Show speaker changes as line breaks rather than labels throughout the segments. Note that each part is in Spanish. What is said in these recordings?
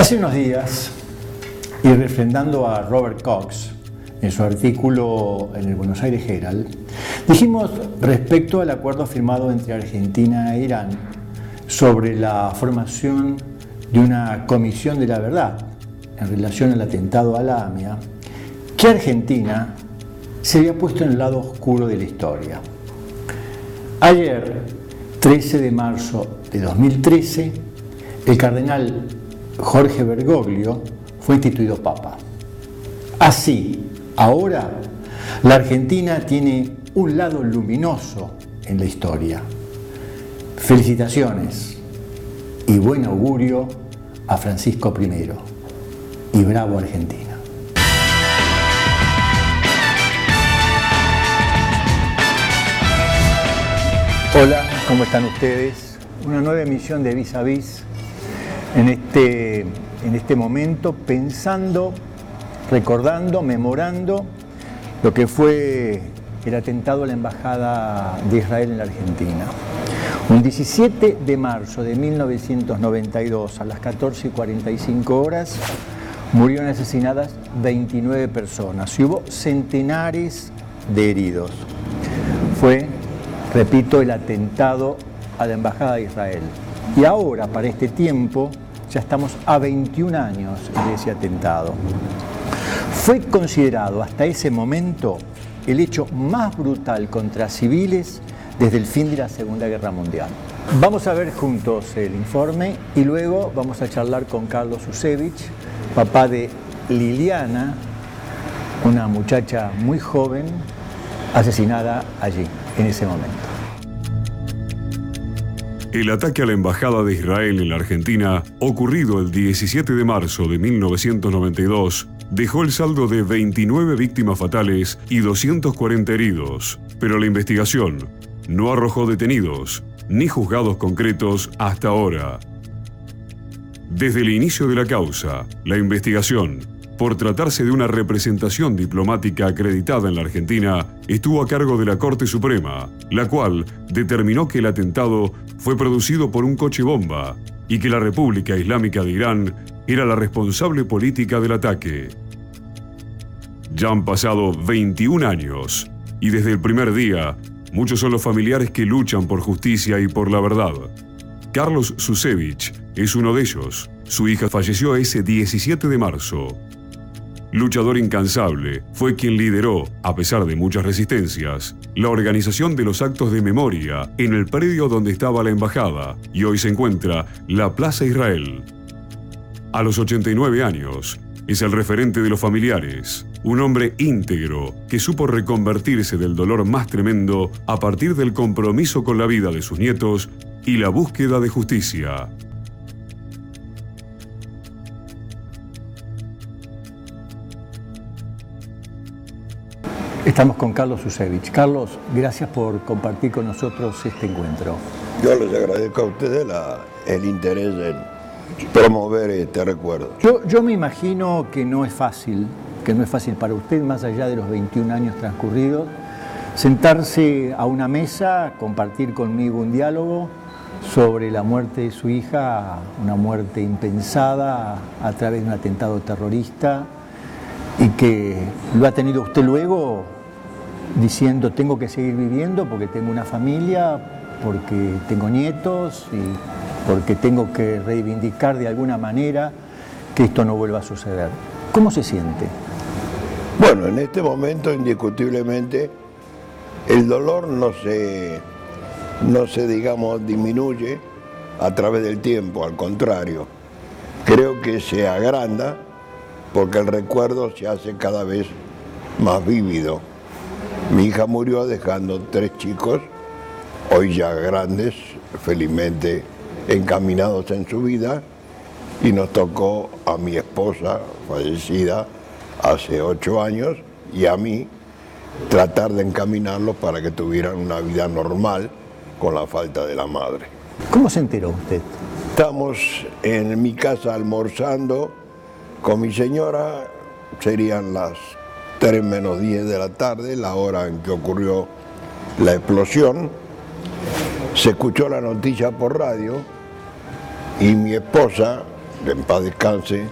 Hace unos días, y refrendando a Robert Cox en su artículo en el Buenos Aires Herald, dijimos respecto al acuerdo firmado entre Argentina e Irán sobre la formación de una comisión de la verdad en relación al atentado a la AMIA, que Argentina se había puesto en el lado oscuro de la historia. Ayer, 13 de marzo de 2013, el cardenal Jorge Bergoglio fue instituido papa. Así, ahora, la Argentina tiene un lado luminoso en la historia. Felicitaciones y buen augurio a Francisco I. Y bravo Argentina. Hola, ¿cómo están ustedes? Una nueva emisión de Vis a Vis en este momento, pensando, recordando, memorando lo que fue el atentado a la Embajada de Israel en la Argentina. Un 17 de marzo de 1992, a las 14:45, murieron asesinadas 29 personas y hubo centenares de heridos. Fue, repito, el atentado a la Embajada de Israel. Y ahora, para este tiempo, ya estamos a 21 años de ese atentado. Fue considerado hasta ese momento el hecho más brutal contra civiles desde el fin de la Segunda Guerra Mundial. Vamos a ver juntos el informe y luego vamos a charlar con Carlos Susevich, papá de Liliana, una muchacha muy joven asesinada allí, en ese momento.
El ataque a la Embajada de Israel en la Argentina, ocurrido el 17 de marzo de 1992, dejó el saldo de 29 víctimas fatales y 240 heridos, pero la investigación no arrojó detenidos ni juzgados concretos hasta ahora. Desde el inicio de la causa, la investigación, por tratarse de una representación diplomática acreditada en la Argentina, estuvo a cargo de la Corte Suprema, la cual determinó que el atentado fue producido por un coche bomba y que la República Islámica de Irán era la responsable política del ataque. Ya han pasado 21 años y desde el primer día, muchos son los familiares que luchan por justicia y por la verdad. Carlos Susevich es uno de ellos. Su hija falleció ese 17 de marzo. Luchador incansable, fue quien lideró, a pesar de muchas resistencias, la organización de los actos de memoria en el predio donde estaba la embajada y hoy se encuentra la Plaza Israel. A los 89 años, es el referente de los familiares, un hombre íntegro que supo reconvertirse del dolor más tremendo a partir del compromiso con la vida de sus nietos y la búsqueda de justicia.
Estamos con Carlos Susevich. Carlos, gracias por compartir con nosotros este encuentro.
Yo les agradezco a ustedes el interés en promover este recuerdo.
Yo me imagino que no es fácil para usted, más allá de los 21 años transcurridos, sentarse a una mesa, compartir conmigo un diálogo sobre la muerte de su hija, una muerte impensada a través de un atentado terrorista, y que lo ha tenido usted luego diciendo: tengo que seguir viviendo porque tengo una familia, porque tengo nietos y porque tengo que reivindicar de alguna manera que esto no vuelva a suceder. ¿Cómo se siente?
Bueno, en este momento indiscutiblemente el dolor no se digamos disminuye a través del tiempo, al contrario, creo que se agranda porque el recuerdo se hace cada vez más vívido. Mi hija murió dejando 3 chicos, hoy ya grandes, felizmente encaminados en su vida, y nos tocó a mi esposa, fallecida hace 8 años, y a mí tratar de encaminarlos para que tuvieran una vida normal con la falta de la madre.
¿Cómo se enteró usted?
Estamos en mi casa almorzando con mi señora, serían las 3 menos 10 de la tarde, la hora en que ocurrió la explosión. Se escuchó la noticia por radio y mi esposa en paz descanse,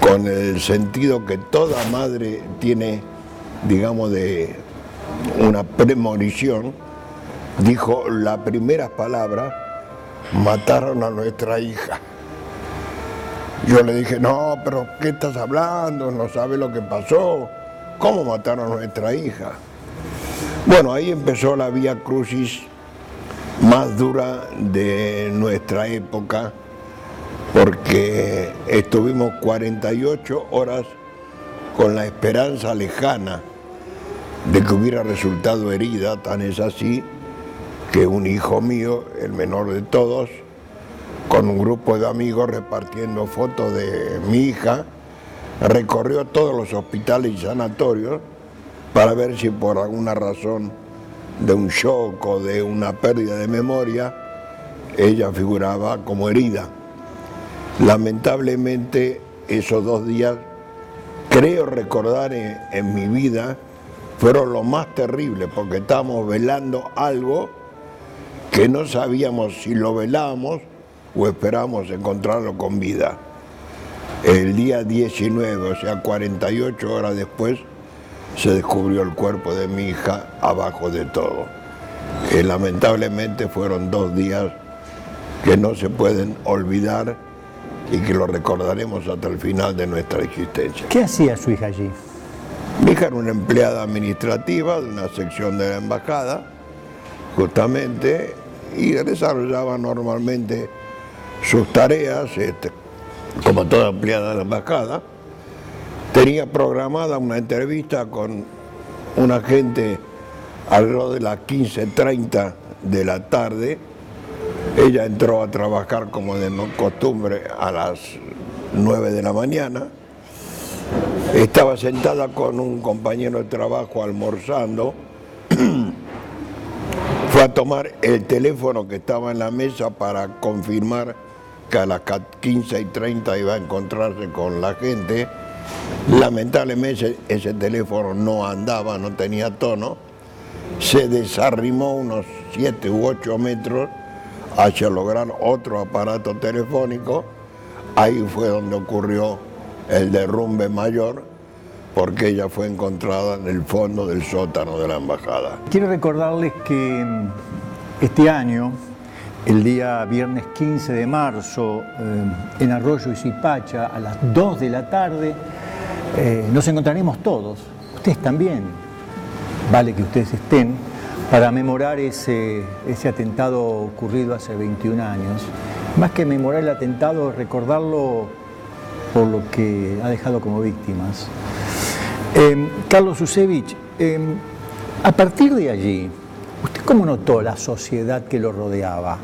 con el sentido que toda madre tiene, digamos, de una premonición, dijo las primeras palabras: mataron a nuestra hija. Yo le dije: no, pero ¿qué estás hablando? No sabes lo que pasó. ¿Cómo mataron a nuestra hija? Bueno, ahí empezó la vía crucis más dura de nuestra época, porque estuvimos 48 horas con la esperanza lejana de que hubiera resultado herida. Tan es así que un hijo mío, el menor de todos, con un grupo de amigos repartiendo fotos de mi hija, recorrió todos los hospitales y sanatorios para ver si por alguna razón de un shock o de una pérdida de memoria ella figuraba como herida. Lamentablemente esos 2 días, creo recordar en mi vida, fueron lo más terrible, porque estábamos velando algo que no sabíamos si lo velábamos o esperábamos encontrarlo con vida. El día 19, o sea 48 horas después, se descubrió el cuerpo de mi hija abajo de todo. Lamentablemente fueron 2 días que no se pueden olvidar y que lo recordaremos hasta el final de nuestra existencia.
¿Qué hacía su hija allí?
Mi hija era una empleada administrativa de una sección de la embajada, justamente, y desarrollaba normalmente sus tareas, como toda empleada de la embajada. Tenía programada una entrevista con un agente alrededor de las 15:30 de la tarde. Ella entró a trabajar como de costumbre a las 9 de la mañana. Estaba sentada con un compañero de trabajo almorzando. Fue a tomar el teléfono que estaba en la mesa para confirmar que a las 15:30 iba a encontrarse con la gente. Lamentablemente ese teléfono no andaba, no tenía tono. Se desarrimó unos 7 u 8 metros hacia lograr otro aparato telefónico. Ahí fue donde ocurrió el derrumbe mayor, porque ella fue encontrada en el fondo del sótano de la embajada.
Quiero recordarles que este año, el día viernes 15 de marzo, en Arroyo y Zipacha, a las 2 de la tarde, nos encontraremos todos, ustedes también, vale que ustedes estén, para memorar ese atentado ocurrido hace 21 años. Más que memorar el atentado, recordarlo por lo que ha dejado como víctimas. Carlos Susevich, a partir de allí, ¿usted cómo notó la sociedad que lo rodeaba?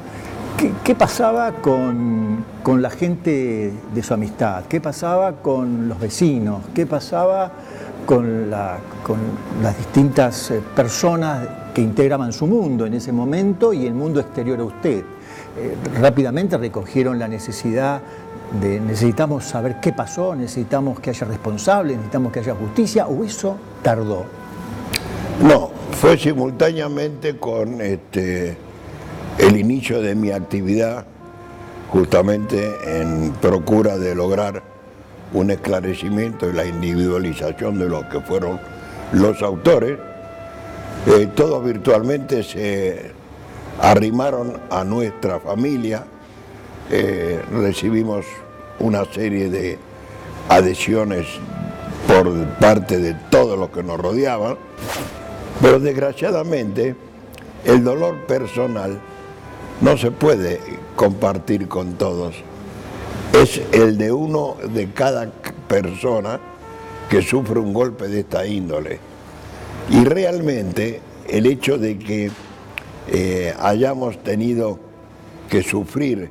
¿Qué pasaba con la gente de su amistad? ¿Qué pasaba con los vecinos? ¿Qué pasaba con las distintas personas que integraban su mundo en ese momento y el mundo exterior a usted? Rápidamente recogieron la necesidad de necesitamos saber qué pasó, necesitamos que haya responsables, necesitamos que haya justicia, o eso tardó.
No, fue simultáneamente con el inicio de mi actividad, justamente en procura de lograr un esclarecimiento y la individualización de lo que fueron los autores. Todos virtualmente se arrimaron a nuestra familia. Recibimos una serie de adhesiones por parte de todos los que nos rodeaban, pero desgraciadamente el dolor personal no se puede compartir con todos. Es el de uno de cada persona que sufre un golpe de esta índole. Y realmente el hecho de que hayamos tenido que sufrir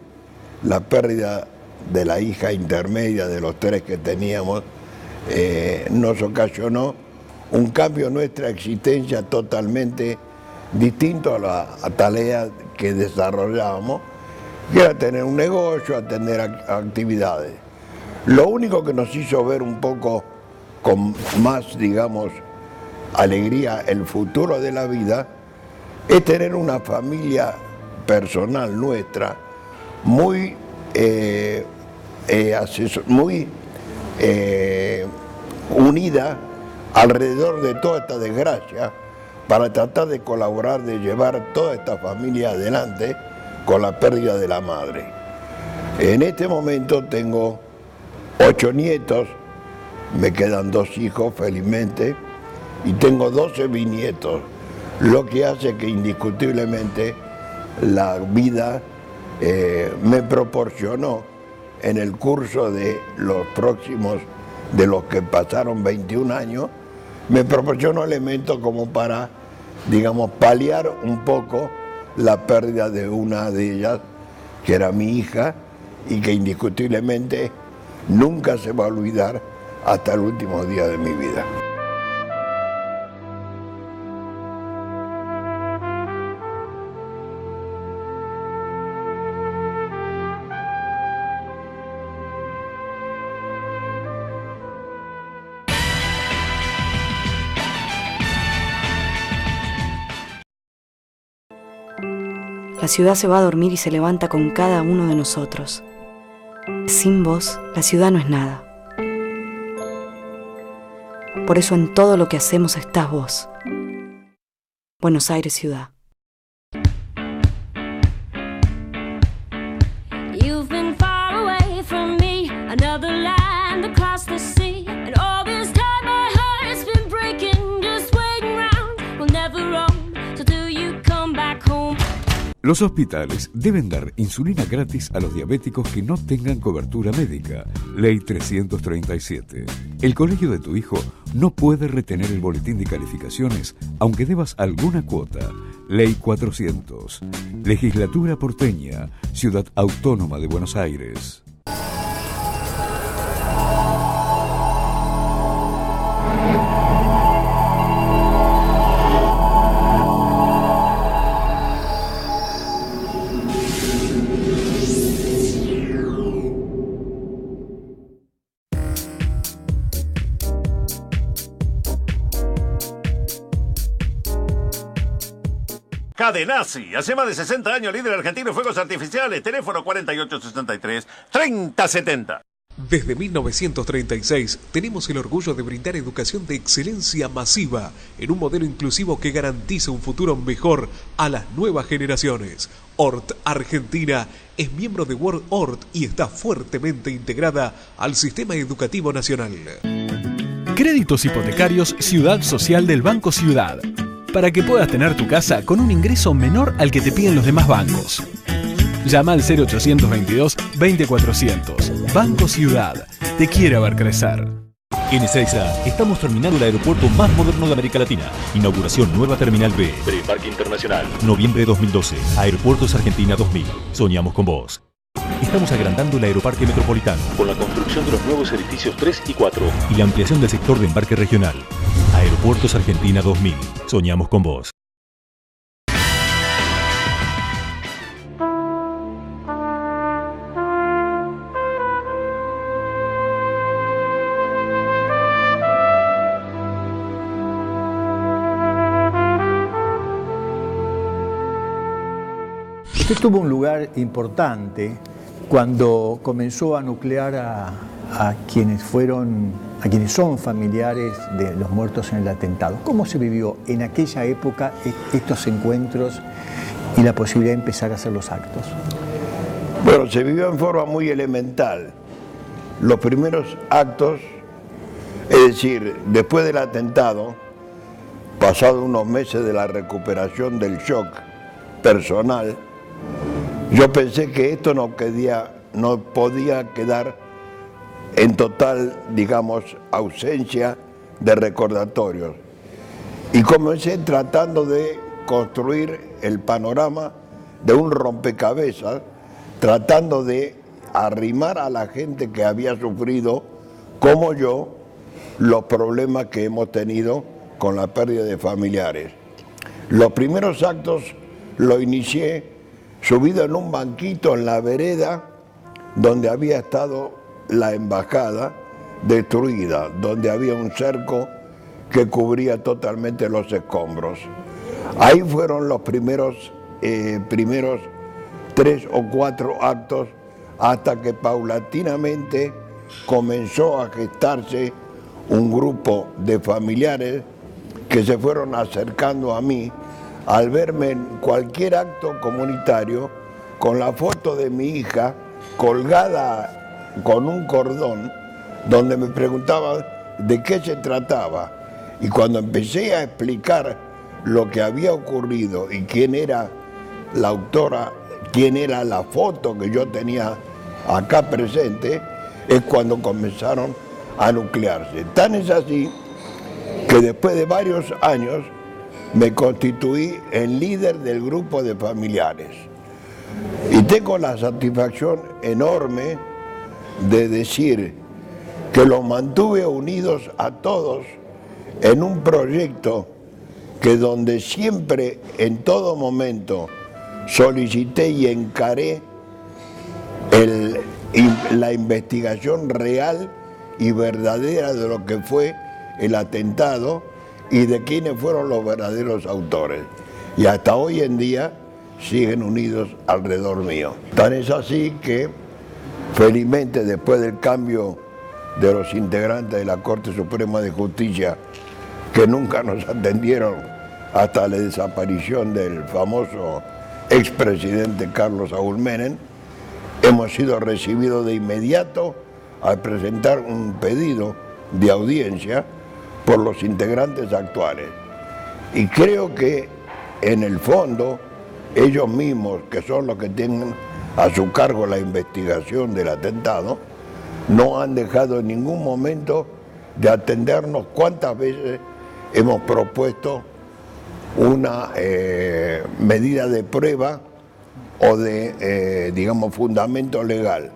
la pérdida de la hija intermedia de los 3 que teníamos, nos ocasionó un cambio en nuestra existencia totalmente distinto a la tarea que desarrollábamos, que era tener un negocio, atender actividades. Lo único que nos hizo ver un poco con más, digamos, alegría el futuro de la vida es tener una familia personal nuestra muy muy unida alrededor de toda esta desgracia para tratar de colaborar, de llevar toda esta familia adelante con la pérdida de la madre. En este momento tengo 8 nietos, me quedan 2 hijos felizmente y tengo 12 bisnietos, lo que hace que indiscutiblemente la vida me proporcionó en el curso de los próximos, de los que pasaron 21 años, me proporcionó elementos como para, digamos, paliar un poco la pérdida de una de ellas, que era mi hija, y que indiscutiblemente nunca se va a olvidar hasta el último día de mi vida.
La ciudad se va a dormir y se levanta con cada uno de nosotros. Sin vos, la ciudad no es nada. Por eso en todo lo que hacemos estás vos. Buenos Aires, ciudad.
You've been far away from me, another land across the sea, and all this time my heart's been breaking, just waiting round, we'll never roam, so do you come back home?
Los hospitales deben dar insulina gratis a los diabéticos que no tengan cobertura médica. Ley 337. El colegio de tu hijo no puede retener el boletín de calificaciones aunque debas alguna cuota. Ley 400. Legislatura porteña. Ciudad Autónoma de Buenos Aires.
Cadenazzi, hace más de 60 años líder argentino en fuegos artificiales, teléfono 4863-3070.
Desde 1936 tenemos el orgullo de brindar educación de excelencia masiva en un modelo inclusivo que garantiza un futuro mejor a las nuevas generaciones. ORT Argentina es miembro de World ORT y está fuertemente integrada al sistema educativo nacional.
Créditos hipotecarios Ciudad Social del Banco Ciudad, para que puedas tener tu casa con un ingreso menor al que te piden los demás bancos. Llama al 0822-20400. Banco Ciudad, te quiere ver crecer.
En Ezeiza estamos terminando el aeropuerto más moderno de América Latina. Inauguración nueva Terminal B. Preparque Internacional. Noviembre 2012. Aeropuertos Argentina 2000. Soñamos con vos. Estamos agrandando el Aeroparque Metropolitano con la construcción de los nuevos edificios 3 y 4 y la ampliación del sector de embarque regional. Aeropuertos Argentina 2000. Soñamos con vos.
Usted tuvo un lugar importante cuando comenzó a nuclear a quienes son familiares de los muertos en el atentado. ¿Cómo se vivió en aquella época estos encuentros y la posibilidad de empezar a hacer los actos?
Bueno, se vivió en forma muy elemental. Los primeros actos, es decir, después del atentado, pasado unos meses de la recuperación del shock personal, yo pensé que esto no podía quedar en total, digamos, ausencia de recordatorios. Y comencé tratando de construir el panorama de un rompecabezas, tratando de arrimar a la gente que había sufrido, como yo, los problemas que hemos tenido con la pérdida de familiares. Los primeros actos los inicié subido en un banquito en la vereda donde había estado la embajada destruida, donde había un cerco que cubría totalmente los escombros. Ahí fueron los primeros 3 o 4 actos hasta que paulatinamente comenzó a gestarse un grupo de familiares que se fueron acercando a mí al verme en cualquier acto comunitario con la foto de mi hija colgada con un cordón, donde me preguntaban de qué se trataba. Y cuando empecé a explicar lo que había ocurrido y quién era la autora, quién era la foto que yo tenía acá presente, es cuando comenzaron a nuclearse. Tan es así que después de varios años me constituí el líder del grupo de familiares. Y tengo la satisfacción enorme de decir que los mantuve unidos a todos en un proyecto que donde siempre, en todo momento, solicité y encaré la investigación real y verdadera de lo que fue el atentado y de quiénes fueron los verdaderos autores. Y hasta hoy en día siguen unidos alrededor mío. Tan es así que, felizmente, después del cambio de los integrantes de la Corte Suprema de Justicia, que nunca nos atendieron hasta la desaparición del famoso expresidente Carlos Saúl Menem, hemos sido recibidos de inmediato al presentar un pedido de audiencia por los integrantes actuales. Y creo que en el fondo ellos mismos, que son los que tienen a su cargo la investigación del atentado, no han dejado en ningún momento de atendernos cuántas veces hemos propuesto una medida de prueba o de, digamos, fundamento legal,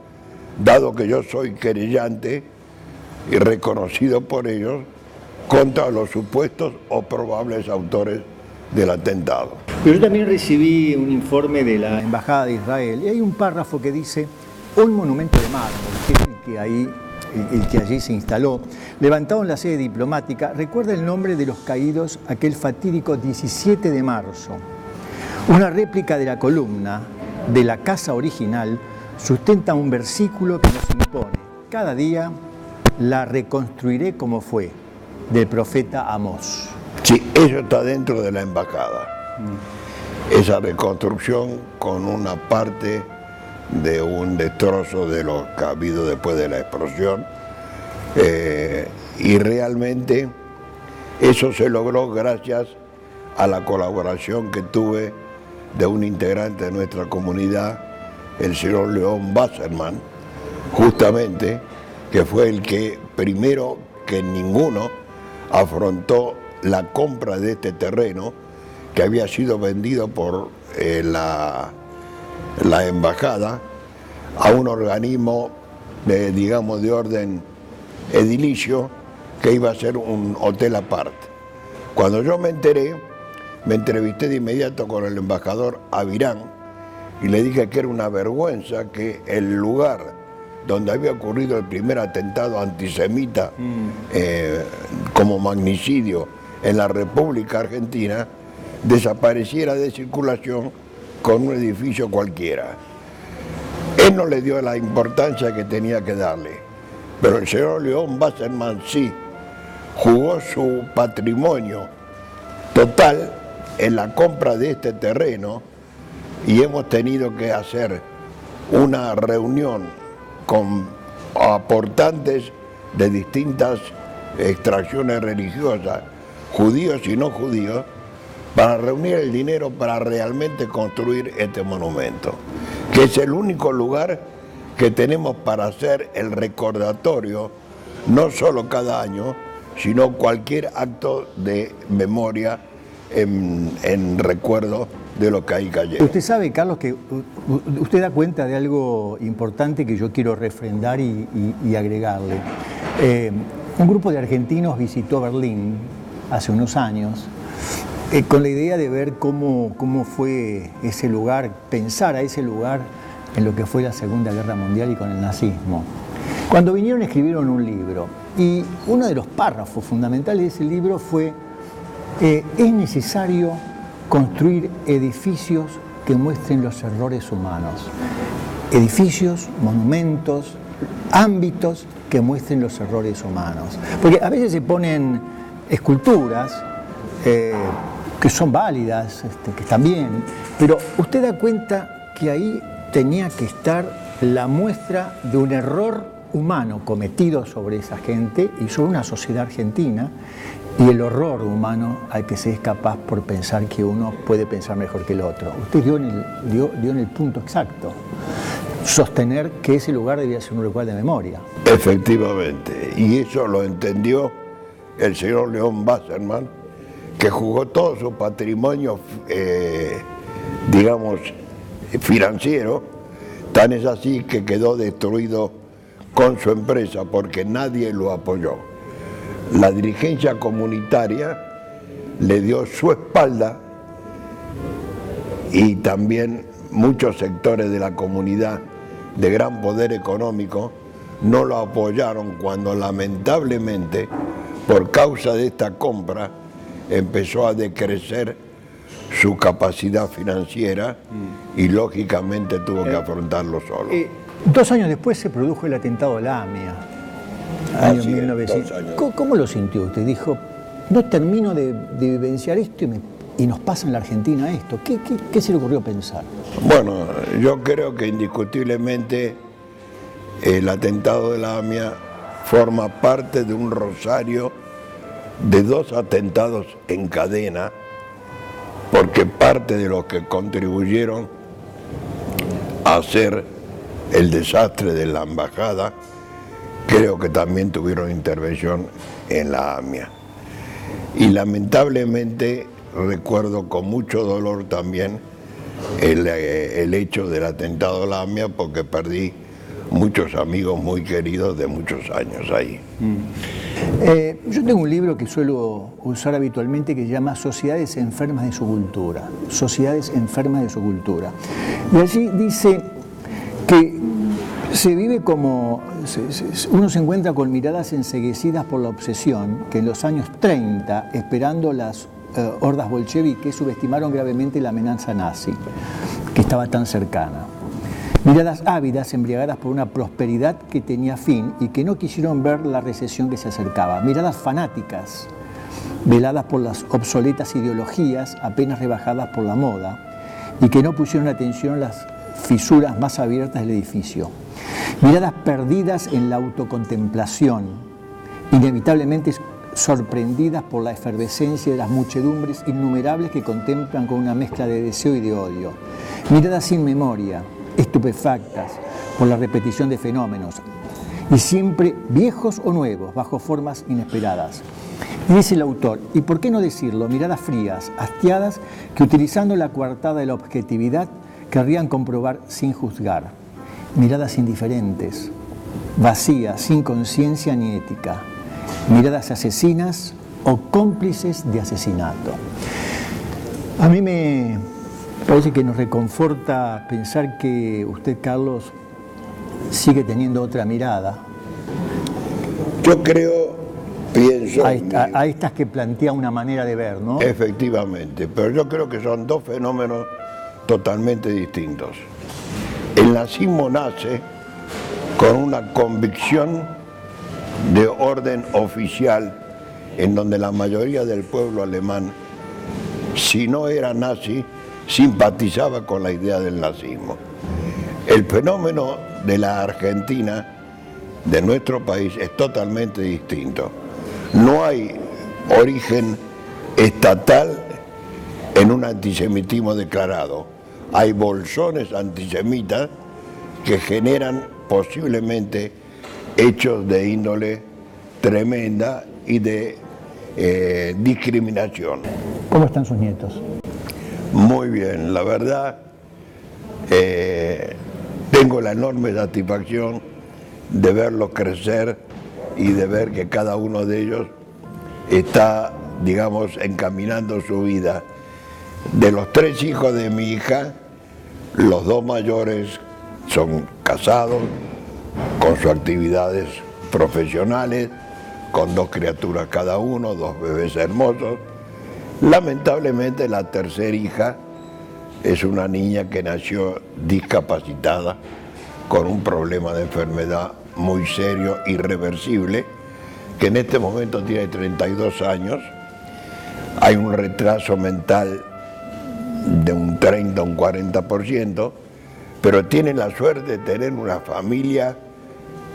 dado que yo soy querellante y reconocido por ellos contra los supuestos o probables autores del atentado.
Pero yo también recibí un informe de la Embajada de Israel y hay un párrafo que dice: un monumento de mármol, que es el que allí se instaló, levantado en la sede diplomática, recuerda el nombre de los caídos aquel fatídico 17 de marzo. Una réplica de la columna de la casa original sustenta un versículo que nos impone: cada día la reconstruiré como fue, del profeta Amós.
Sí, eso está dentro de la embajada. Esa reconstrucción con una parte de un destrozo de lo que ha habido después de la explosión. Y realmente eso se logró gracias a la colaboración que tuve de un integrante de nuestra comunidad, el señor León Wasserman, justamente, que fue el que primero que ninguno afrontó la compra de este terreno que había sido vendido por la embajada a un organismo digamos de orden edilicio que iba a ser un hotel aparte. Cuando yo me enteré, me entrevisté de inmediato con el embajador Avirán y le dije que era una vergüenza que el lugar donde había ocurrido el primer atentado antisemita como magnicidio en la República Argentina desapareciera de circulación con un edificio cualquiera. Él no le dio la importancia que tenía que darle, pero el señor León Wasserman sí jugó su patrimonio total en la compra de este terreno y hemos tenido que hacer una reunión con aportantes de distintas extracciones religiosas, judíos y no judíos, para reunir el dinero para realmente construir este monumento, que es el único lugar que tenemos para hacer el recordatorio, no solo cada año, sino cualquier acto de memoria en recuerdo de lo que ahí cayó.
Usted sabe, Carlos, que usted da cuenta de algo importante que yo quiero refrendar y agregarle. Un grupo de argentinos visitó Berlín hace unos años con la idea de ver cómo fue ese lugar, pensar a ese lugar en lo que fue la Segunda Guerra Mundial y con el nazismo. Cuando vinieron escribieron un libro y uno de los párrafos fundamentales de ese libro fue: es necesario construir edificios que muestren los errores humanos. edificios, monumentos, ámbitos que muestren los errores humanos. Porque a veces se ponen esculturas que son válidas, que están bien, pero usted da cuenta que ahí tenía que estar la muestra de un error humano cometido sobre esa gente y sobre una sociedad argentina, y el horror humano al que se es capaz por pensar que uno puede pensar mejor que el otro. Usted dio en el punto exacto. Sostener que ese lugar debía ser un lugar de memoria.
Efectivamente, y eso lo entendió el señor León Wasserman, que jugó todo su patrimonio, digamos, financiero, tan es así que quedó destruido con su empresa porque nadie lo apoyó. La dirigencia comunitaria le dio su espalda y también muchos sectores de la comunidad de gran poder económico no lo apoyaron cuando lamentablemente por causa de esta compra empezó a decrecer su capacidad financiera y lógicamente tuvo que afrontarlo solo.
2 años después se produjo el atentado a la AMIA, año 1900. ¿Cómo lo sintió usted? Dijo, no termino de vivenciar esto y nos pasa en la Argentina esto. ¿Qué se le ocurrió pensar?
Bueno, yo creo que indiscutiblemente el atentado de la AMIA forma parte de un rosario de 2 atentados en cadena, porque parte de los que contribuyeron a hacer el desastre de la embajada, creo que también tuvieron intervención en la AMIA. Y lamentablemente recuerdo con mucho dolor también el hecho del atentado a la AMIA, porque perdí muchos amigos muy queridos de muchos años ahí.
Yo tengo un libro que suelo usar habitualmente que se llama Sociedades enfermas de su cultura. Sociedades enfermas de su cultura. Y allí dice que se vive como... uno se encuentra con miradas enceguecidas por la obsesión que en los años 30, esperando las hordas bolcheviques, subestimaron gravemente la amenaza nazi, que estaba tan cercana. Miradas ávidas, embriagadas por una prosperidad que tenía fin y que no quisieron ver la recesión que se acercaba. Miradas fanáticas, veladas por las obsoletas ideologías apenas rebajadas por la moda y que no pusieron atención a las fisuras más abiertas del edificio. Miradas perdidas en la autocontemplación, inevitablemente sorprendidas por la efervescencia de las muchedumbres innumerables que contemplan con una mezcla de deseo y de odio. Miradas sin memoria, estupefactas por la repetición de fenómenos, y siempre viejos o nuevos, bajo formas inesperadas. Y dice el autor, y por qué no decirlo, miradas frías, hastiadas, que utilizando la coartada de la objetividad, querrían comprobar sin juzgar. Miradas indiferentes, vacías, sin conciencia ni ética. Miradas asesinas o cómplices de asesinato. A mí me parece que nos reconforta pensar que usted, Carlos, sigue teniendo otra mirada.
Yo pienso...
A estas que plantea una manera de ver, ¿no?
Efectivamente, pero yo creo que son 2 fenómenos totalmente distintos. El nazismo nace con una convicción de orden oficial en donde la mayoría del pueblo alemán, si no era nazi, simpatizaba con la idea del nazismo. El fenómeno de la Argentina, de nuestro país, es totalmente distinto. No hay origen estatal en un antisemitismo declarado. Hay bolsones antisemitas que generan posiblemente hechos de índole tremenda y de discriminación.
¿Cómo están sus nietos?
Muy bien, la verdad, tengo la enorme satisfacción de verlos crecer y de ver que cada uno de ellos está, digamos, encaminando su vida. De los 3 hijos de mi hija, los 2 mayores son casados, con sus actividades profesionales, con 2 criaturas cada uno, 2 bebés hermosos. Lamentablemente la tercera hija es una niña que nació discapacitada con un problema de enfermedad muy serio, irreversible, que en este momento tiene 32 años, hay un retraso mental de un 30 o un 40%, pero tiene la suerte de tener una familia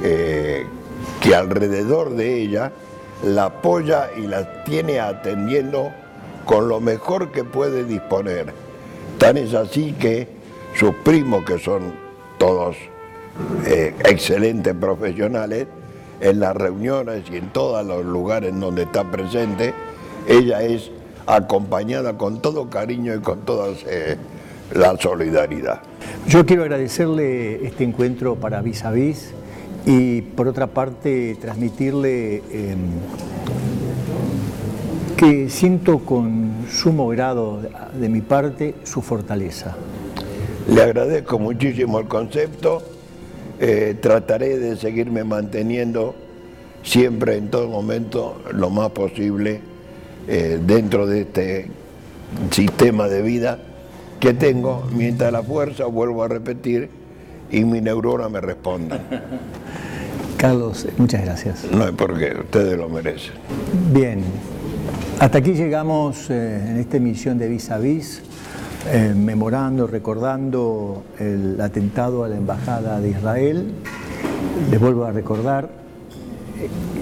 que alrededor de ella la apoya y la tiene atendiendo con lo mejor que puede disponer. Tan es así que sus primos, que son todos excelentes profesionales, en las reuniones y en todos los lugares donde está presente, ella es acompañada con todo cariño y con toda la solidaridad.
Yo quiero agradecerle este encuentro para Vis a Vis y por otra parte transmitirle que siento con sumo grado de mi parte su fortaleza.
Le agradezco muchísimo el concepto, trataré de seguirme manteniendo siempre en todo momento lo más posible dentro de este sistema de vida que tengo, mientras la fuerza, vuelvo a repetir, y mi neurona me respondan.
Carlos, muchas gracias.
No hay por qué, ustedes lo merecen.
Bien, hasta aquí llegamos en esta emisión de Vis a Vis, memorando, recordando el atentado a la Embajada de Israel. Les vuelvo a recordar,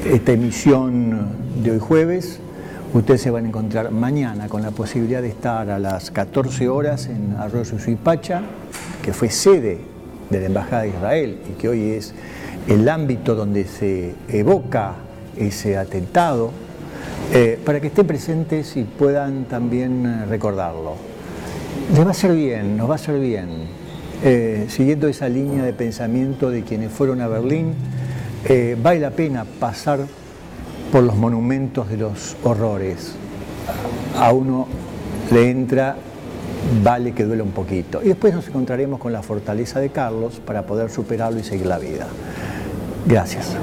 esta emisión de hoy jueves, ustedes se van a encontrar mañana con la posibilidad de estar a las 14 horas en Arroyo Suipacha, que fue sede de la Embajada de Israel y que hoy es el ámbito donde se evoca ese atentado, para que estén presentes y puedan también recordarlo. Les va a hacer bien, nos va a hacer bien, siguiendo esa línea de pensamiento de quienes fueron a Berlín, vale la pena pasar por los monumentos de los horrores. A uno le entra, vale que duele un poquito. Y después nos encontraremos con la fortaleza de Carlos para poder superarlo y seguir la vida. Gracias.